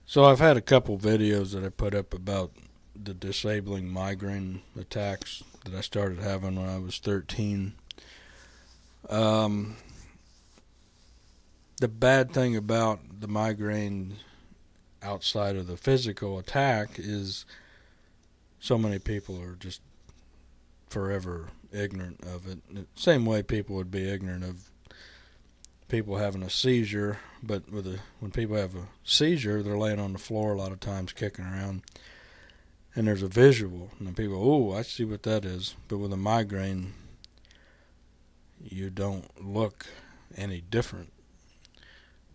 So I've had a couple videos that I put up about the disabling migraine attacks that I started having when I was 13. Um, the bad thing about the migraine outside of the physical attack is so many people are just forever ignorant of it. Same way people would be ignorant of people having a seizure, but when people have a seizure, they're laying on the floor a lot of times kicking around, and there's a visual, and people, oh, I see what that is. But with a migraine, you don't look any different,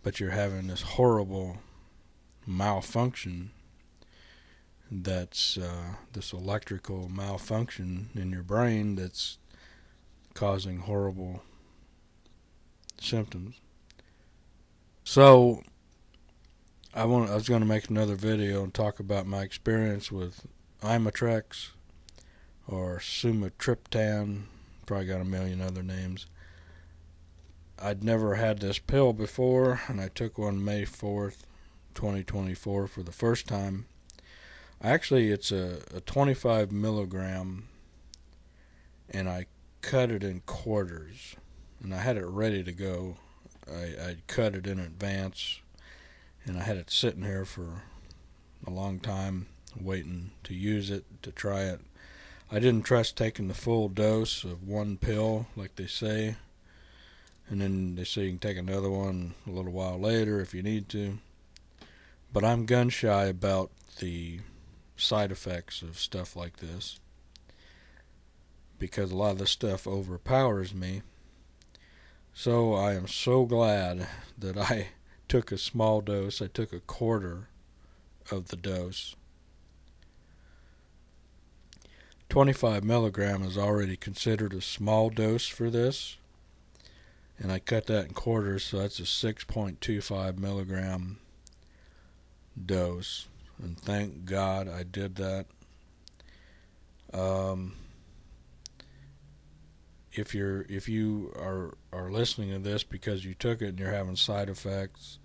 but you're having this horrible malfunction that's this electrical malfunction in your brain that's causing horrible symptoms. So I was going to make another video and talk about my experience with imitrex or sumatriptan. Probably got a million other names. I'd never had this pill before, and I took one May 4th, 2024 for the first time. Actually, it's a 25 milligram, and I cut it in quarters, and I had it ready to go. I cut it in advance, and I had it sitting here for a long time, waiting to use it, to try it. I didn't trust taking the full dose of one pill, like they say, and then they say you can take another one a little while later if you need to. But I'm gun shy about the side effects of stuff like this, because a lot of this stuff overpowers me. So I am so glad that I took a small dose. I took a quarter of the dose. 25 milligram is already considered a small dose for this, and I cut that in quarters, so that's a 6.25 milligram dose, and thank God I did that. If you are listening to this because you took it and you're having side effects,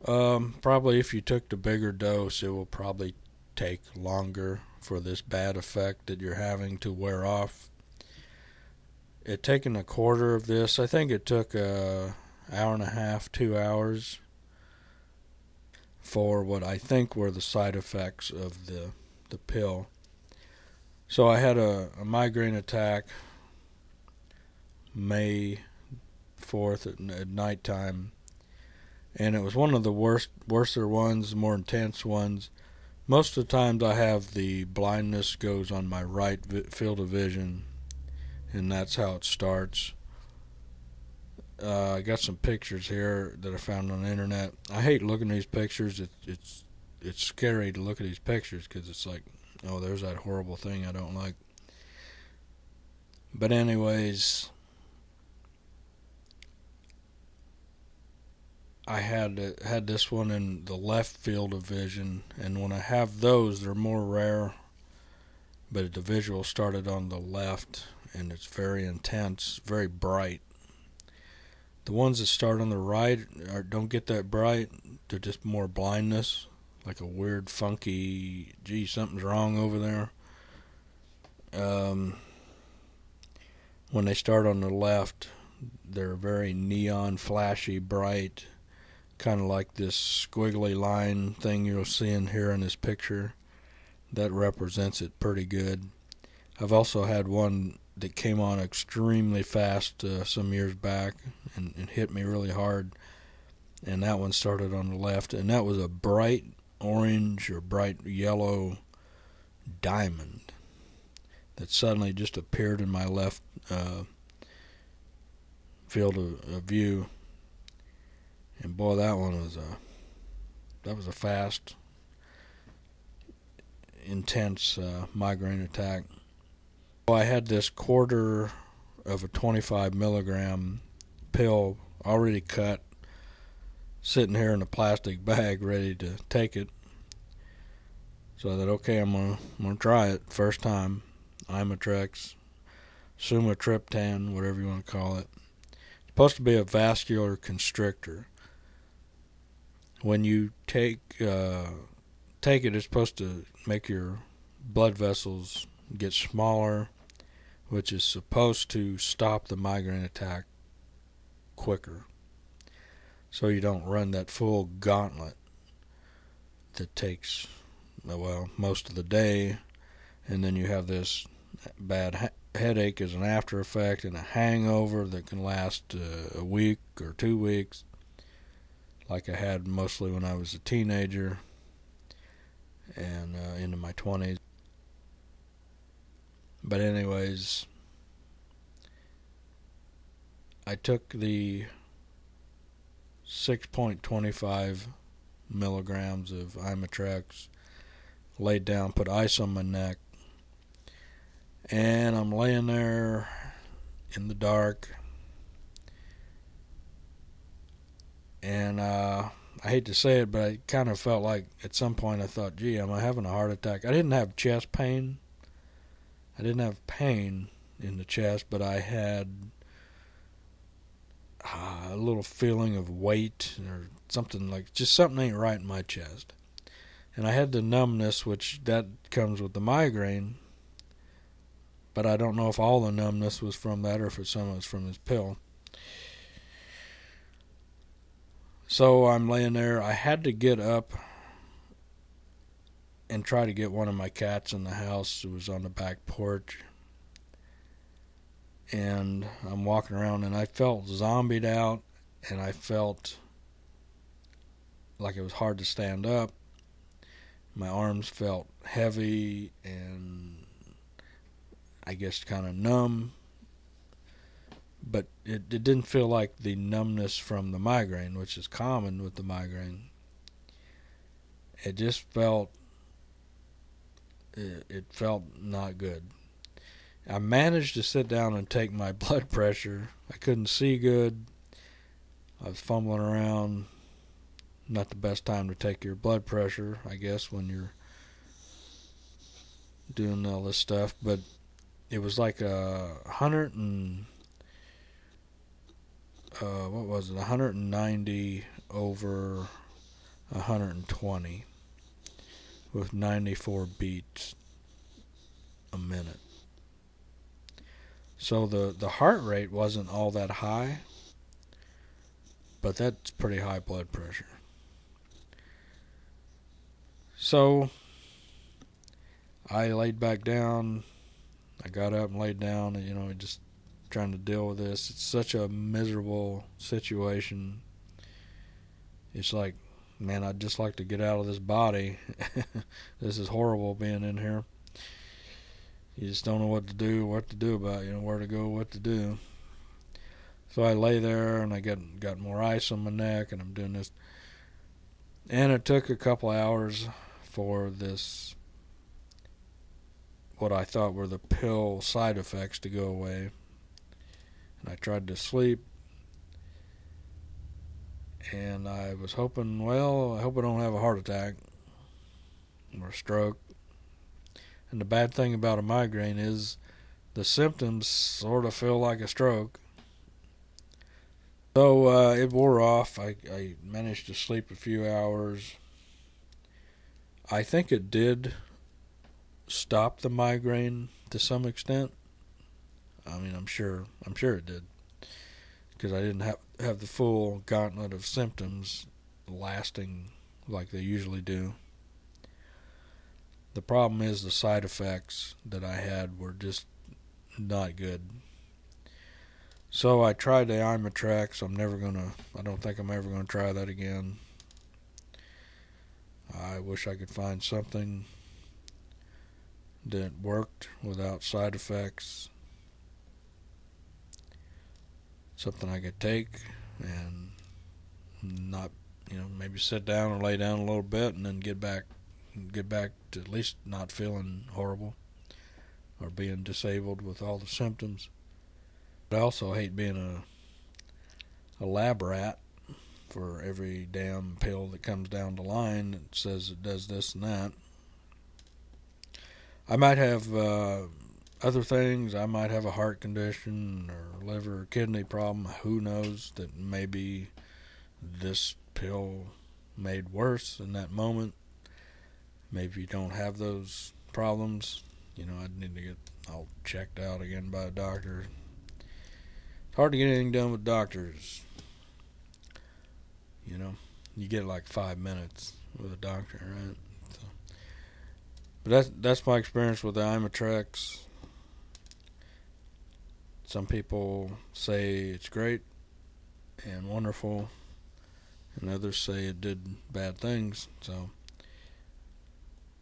probably if you took the bigger dose, it will probably take longer for this bad effect that you're having to wear off. It taking a quarter of this, I think it took a hour and a half, 2 hours for what I think were the side effects of the pill. So I had a migraine attack May 4th at nighttime, and it was one of the worser ones, more intense ones. Most of the times I have the blindness goes on my right field of vision, and that's how it starts. I got some pictures here that I found on the internet. I hate looking at these pictures. It's scary to look at these pictures because it's like, oh, there's that horrible thing I don't like. But anyways, I had this one in the left field of vision, and when I have those, they're more rare. But the visual started on the left, and it's very intense, very bright. The ones that start on the right don't get that bright. They're just more blindness, like a weird, funky, gee, something's wrong over there. When they start on the left, they're very neon, flashy, bright, kind of like this squiggly line thing you'll see in here in this picture. That represents it pretty good. I've also had one that came on extremely fast some years back and hit me really hard, and that one started on the left, and that was a bright orange or bright yellow diamond that suddenly just appeared in my left field of view. And boy, that was a fast, intense migraine attack. I had this quarter of a 25 milligram pill already cut, sitting here in a plastic bag ready to take it. So I thought, okay, I'm gonna try it first time. Imitrex, sumatriptan, whatever you want to call it. It's supposed to be a vascular constrictor. when you take it, it's supposed to make your blood vessels get smaller, which is supposed to stop the migraine attack quicker, so you don't run that full gauntlet that takes, well, most of the day, and then you have this bad headache as an after effect and a hangover that can last a week or 2 weeks, like I had mostly when I was a teenager and into my 20s. But anyways, I took the 6.25 milligrams of imitrex, laid down, put ice on my neck, and I'm laying there in the dark, and I hate to say it, but I kind of felt like at some point I thought, gee, am I having a heart attack? I didn't have chest pain. I didn't have pain in the chest, but I had a little feeling of weight or something, like just something ain't right in my chest. And I had the numbness, which that comes with the migraine, but I don't know if all the numbness was from that or if some of it was from this pill. So I'm laying there. I had to get up and try to get one of my cats in the house who was on the back porch. And I'm walking around, and I felt zombied out, and I felt like it was hard to stand up. My arms felt heavy and I guess kind of numb, but it didn't feel like the numbness from the migraine, which is common with the migraine. It just felt, it felt not good. I managed to sit down and take my blood pressure. I couldn't see good. I was fumbling around. Not the best time to take your blood pressure, I guess, when you're doing all this stuff. But it was like 190 over 120 with 94 beats a minute. So the heart rate wasn't all that high, but that's pretty high blood pressure. So I laid back down. I got up and laid down, and, just trying to deal with this. It's such a miserable situation. It's like, man, I'd just like to get out of this body. This is horrible being in here. You just don't know what to do about it, where to go, what to do. So I lay there, and I got more ice on my neck, and I'm doing this. And it took a couple hours for this, what I thought were the pill side effects, to go away. And I tried to sleep, and I was hoping, well, I hope I don't have a heart attack or a stroke. And the bad thing about a migraine is the symptoms sort of feel like a stroke. So it wore off. I managed to sleep a few hours. I think it did stop the migraine to some extent. I mean, I'm sure it did, because I didn't have the full gauntlet of symptoms lasting like they usually do. The problem is the side effects that I had were just not good. So I tried the imitrex. I don't think I'm ever gonna try that again. I wish I could find something that worked without side effects. Something I could take and not, maybe sit down or lay down a little bit and then get back to at least not feeling horrible or being disabled with all the symptoms. I also hate being a lab rat for every damn pill that comes down the line that says it does this and that. I might have other things. I might have a heart condition or liver or kidney problem. Who knows? That maybe this pill made worse in that moment. Maybe you don't have those problems. I'd need to get all checked out again by a doctor. It's hard to get anything done with doctors. You get like 5 minutes with a doctor, right? So, but that's my experience with the imitrex. Some people say it's great and wonderful, and others say it did bad things. So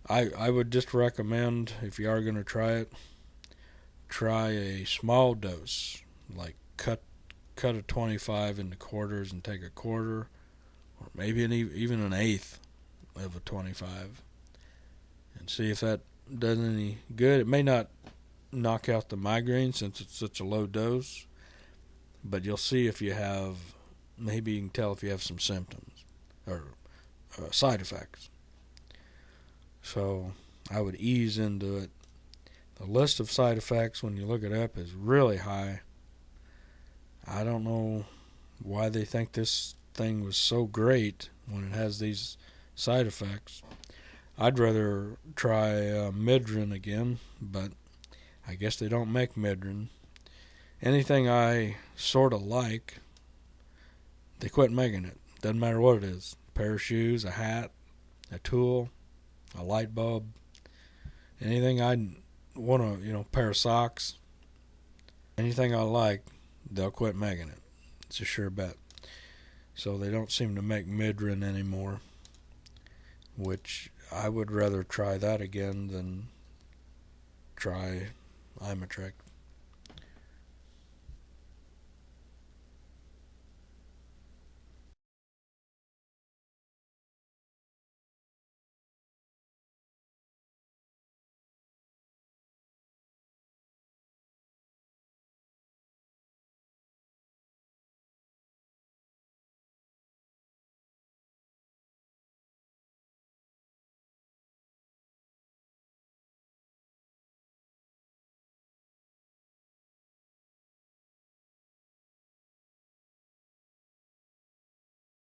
I would just recommend, if you are going to try a small dose, like cut a 25 into quarters and take a quarter, or maybe even an eighth of a 25, and see if that does any good. It may not knock out the migraine since it's such a low dose, but you'll see if you have, maybe you can tell if you have some symptoms or side effects. So I would ease into it. The list of side effects, when you look it up, is really high. I don't know why they think this thing was so great when it has these side effects. I'd rather try Midrin again, but I guess they don't make Midrin. Anything I sort of like, they quit making it. Doesn't matter what it is. A pair of shoes, a hat, a tool, a light bulb, anything I want to, pair of socks, anything I like, they'll quit making it. It's a sure bet. So they don't seem to make Midrin anymore, which I would rather try that again than try imitrex.